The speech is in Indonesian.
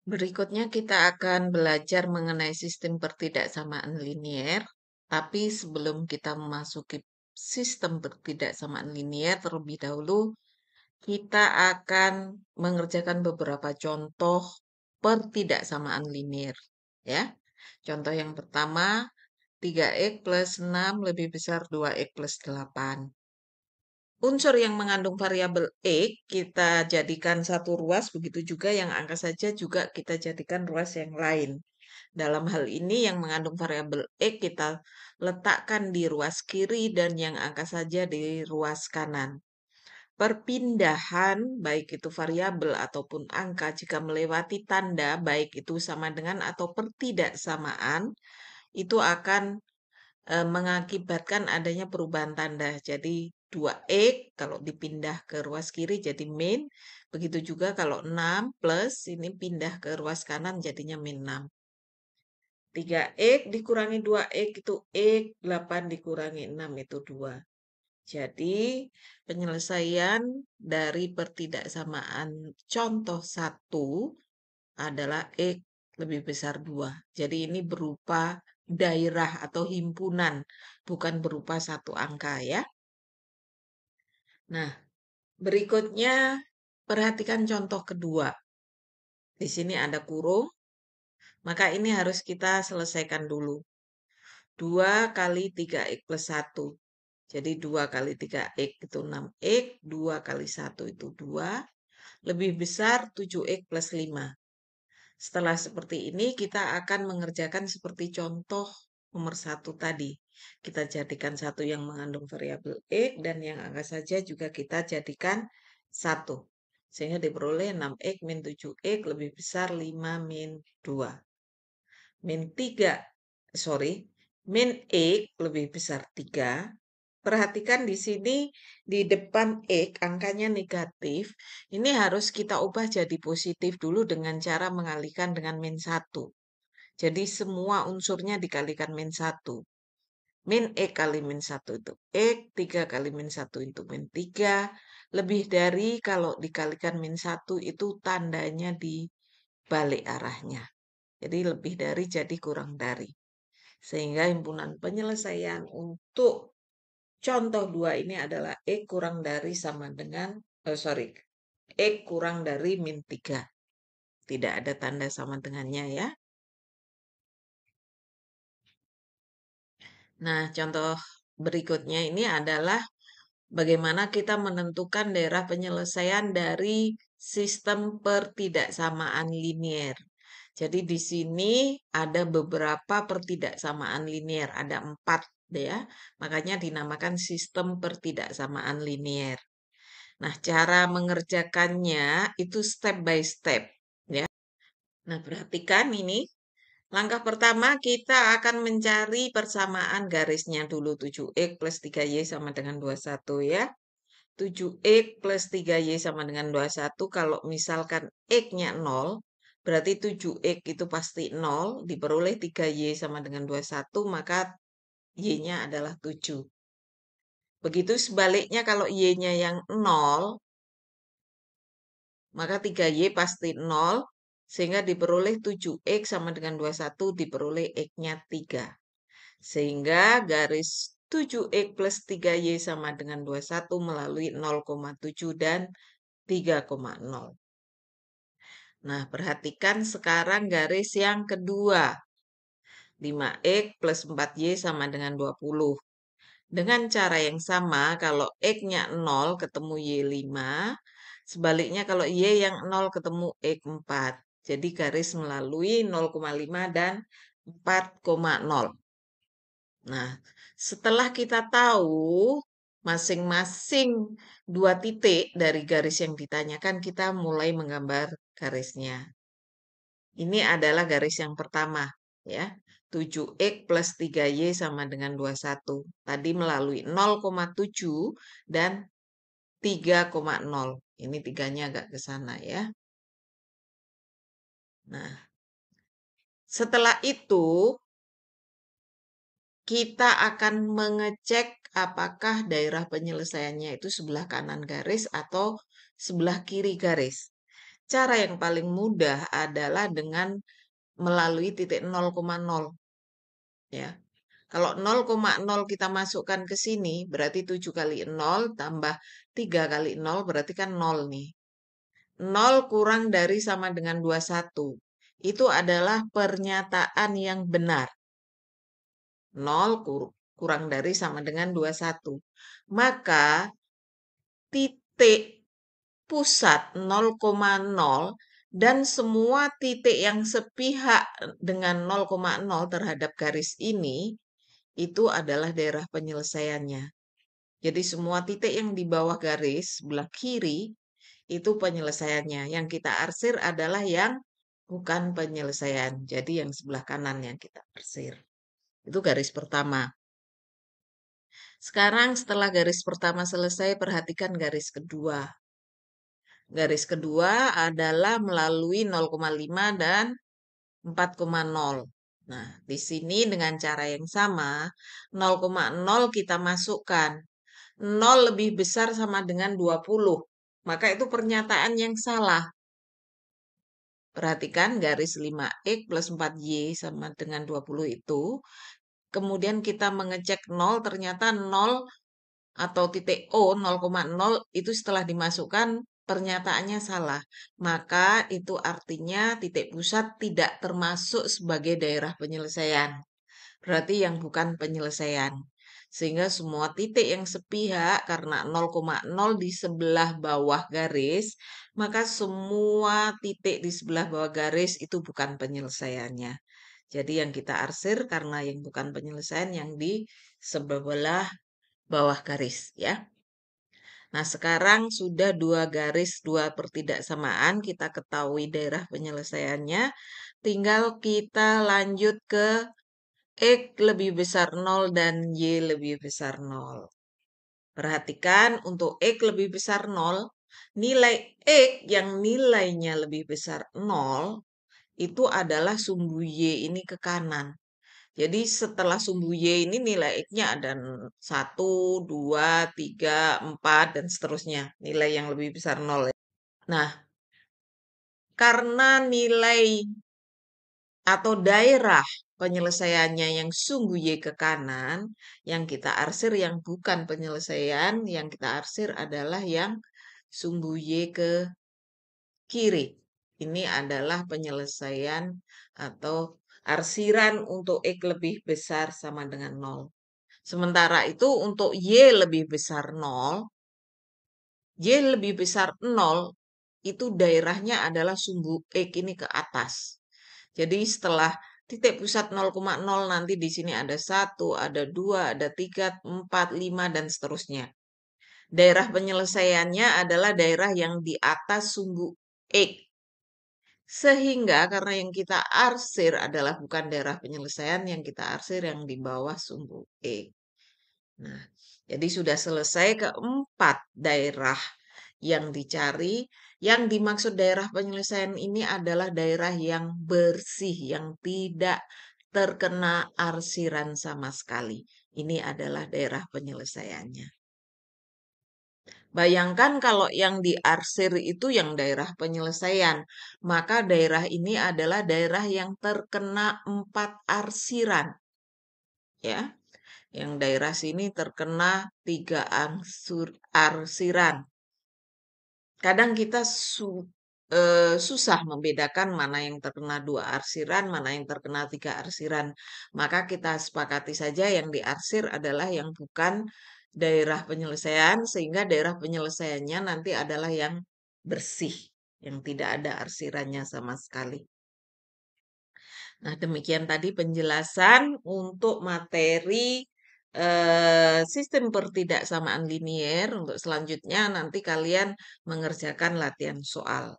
Berikutnya kita akan belajar mengenai sistem pertidaksamaan linier, tapi sebelum kita memasuki sistem pertidaksamaan linier terlebih dahulu, kita akan mengerjakan beberapa contoh pertidaksamaan linier. Ya, contoh yang pertama, 3x plus 6 lebih besar 2x plus 8. Unsur yang mengandung variabel X kita jadikan satu ruas, begitu juga yang angka saja juga kita jadikan ruas yang lain. Dalam hal ini yang mengandung variabel X kita letakkan di ruas kiri dan yang angka saja di ruas kanan. Perpindahan baik itu variabel ataupun angka jika melewati tanda baik itu sama dengan atau pertidaksamaan itu akan mengakibatkan adanya perubahan tanda. Jadi 2x kalau dipindah ke ruas kiri jadi min. Begitu juga kalau 6 plus ini pindah ke ruas kanan jadinya min 6. 3x dikurangi 2x itu x, 8 dikurangi 6 itu 2. Jadi penyelesaian dari pertidaksamaan contoh 1 adalah X lebih besar 2. Jadi ini berupa daerah atau himpunan, bukan berupa satu angka ya. Nah, berikutnya perhatikan contoh kedua. Di sini ada kurung, maka ini harus kita selesaikan dulu. 2 kali 3x plus 1. Jadi 2 kali 3x itu 6x, 2 kali 1 itu 2, lebih besar 7x plus 5. Setelah seperti ini, kita akan mengerjakan seperti contoh nomor 1 tadi. Kita jadikan satu yang mengandung variabel X dan yang angka saja juga kita jadikan 1. Sehingga diperoleh 6x min 7x lebih besar 5 min 2. Min 3, min X lebih besar 3. Perhatikan di sini di depan X angkanya negatif. Ini harus kita ubah jadi positif dulu dengan cara mengalihkan dengan min 1. Jadi semua unsurnya dikalikan min 1. Min X kali min 1 itu X, 3 kali min 1 itu min 3. Lebih dari kalau dikalikan min 1 itu tandanya dibalik arahnya. Jadi lebih dari jadi kurang dari. Sehingga himpunan penyelesaian untuk contoh 2 ini adalah X kurang dari sama dengan, X kurang dari min 3. Tidak ada tanda sama dengannya ya. Nah, contoh berikutnya ini adalah bagaimana kita menentukan daerah penyelesaian dari sistem pertidaksamaan linier. Jadi di sini ada beberapa pertidaksamaan linier, ada 4 ya. Makanya dinamakan sistem pertidaksamaan linier. Nah, cara mengerjakannya itu step by step ya. Nah, perhatikan ini. Langkah pertama kita akan mencari persamaan garisnya dulu 7x plus 3y sama dengan 21 ya. 7x plus 3y sama dengan 21 kalau misalkan x-nya 0 berarti 7x itu pasti 0 diperoleh 3y sama dengan 21 maka y-nya adalah 7. Begitu sebaliknya kalau y-nya yang 0 maka 3y pasti 0 sehingga diperoleh 7x sama dengan 21 diperoleh x-nya 3. Sehingga garis 7x plus 3y sama dengan 21 melalui 0,7 dan 3,0. Nah, perhatikan sekarang garis yang kedua. 5x plus 4y sama dengan 20. Dengan cara yang sama, kalau x-nya 0 ketemu y 5. Sebaliknya kalau y yang 0 ketemu x 4. Jadi garis melalui 0,5 dan 4,0. Nah, setelah kita tahu masing-masing 2 titik dari garis yang ditanyakan, kita mulai menggambar garisnya. Ini adalah garis yang pertama, ya. 7x plus 3y sama dengan 21. Tadi melalui 0,7 dan 3,0. Ini tiganya agak ke sana, ya. Nah, setelah itu, kita akan mengecek apakah daerah penyelesaiannya itu sebelah kanan garis atau sebelah kiri garis. Cara yang paling mudah adalah dengan melalui titik 0,0 ya. Kalau 0,0 kita masukkan ke sini, berarti 7 kali 0 tambah 3 kali 0 berarti kan 0 nih. 0 kurang dari sama dengan 21. Itu adalah pernyataan yang benar. 0 kurang dari sama dengan 21. Maka titik pusat 0,0 dan semua titik yang sepihak dengan 0,0 terhadap garis ini itu adalah daerah penyelesaiannya. Jadi semua titik yang di bawah garis sebelah kiri itu penyelesaiannya. Yang kita arsir adalah yang bukan penyelesaian. Jadi yang sebelah kanan yang kita arsir. Itu garis pertama. Sekarang setelah garis pertama selesai, perhatikan garis kedua. Garis kedua adalah melalui 0,5 dan 4,0. Nah, di sini dengan cara yang sama, 0,0 kita masukkan. 0 lebih besar sama dengan 20. Maka itu pernyataan yang salah. Perhatikan garis 5X plus 4Y sama dengan 20 itu. Kemudian kita mengecek 0, ternyata 0 atau titik O 0,0 itu setelah dimasukkan pernyataannya salah. Maka itu artinya titik pusat tidak termasuk sebagai daerah penyelesaian. Berarti yang bukan penyelesaian. Sehingga semua titik yang sepihak karena 0,0 di sebelah bawah garis, maka semua titik di sebelah bawah garis itu bukan penyelesaiannya. Jadi yang kita arsir karena yang bukan penyelesaian yang di sebelah bawah garis ya. Nah, sekarang sudah dua garis, dua pertidaksamaan, kita ketahui daerah penyelesaiannya. Tinggal kita lanjut ke X lebih besar 0 dan Y lebih besar 0. Perhatikan untuk X lebih besar 0, nilai X yang nilainya lebih besar 0, itu adalah sumbu Y ini ke kanan. Jadi setelah sumbu Y ini nilai X-nya ada 1, 2, 3, 4, dan seterusnya. Nilai yang lebih besar 0. Nah, karena nilai atau daerah penyelesaiannya yang sumbu Y ke kanan, yang kita arsir yang bukan penyelesaian, yang kita arsir adalah yang sumbu Y ke kiri. Ini adalah penyelesaian atau arsiran untuk X lebih besar sama dengan 0. Sementara itu untuk Y lebih besar 0, Y lebih besar 0, itu daerahnya adalah sumbu X ini ke atas. Jadi setelah titik pusat 0,0 nanti di sini ada 1, ada 2, ada 3, 4, 5, dan seterusnya. Daerah penyelesaiannya adalah daerah yang di atas sumbu X. Sehingga karena yang kita arsir adalah bukan daerah penyelesaian, yang kita arsir yang di bawah sumbu X. Nah, jadi sudah selesai keempat daerah yang dicari. Yang dimaksud daerah penyelesaian ini adalah daerah yang bersih, yang tidak terkena arsiran sama sekali. Ini adalah daerah penyelesaiannya. Bayangkan kalau yang diarsir itu yang daerah penyelesaian, maka daerah ini adalah daerah yang terkena 4 arsiran. Ya, yang daerah sini terkena 3 arsiran. Kadang kita susah membedakan mana yang terkena 2 arsiran, mana yang terkena 3 arsiran. Maka kita sepakati saja yang diarsir adalah yang bukan daerah penyelesaian, sehingga daerah penyelesaiannya nanti adalah yang bersih, yang tidak ada arsirannya sama sekali. Nah, demikian tadi penjelasan untuk materi sistem pertidaksamaan linier. Untuk selanjutnya nanti kalian mengerjakan latihan soal.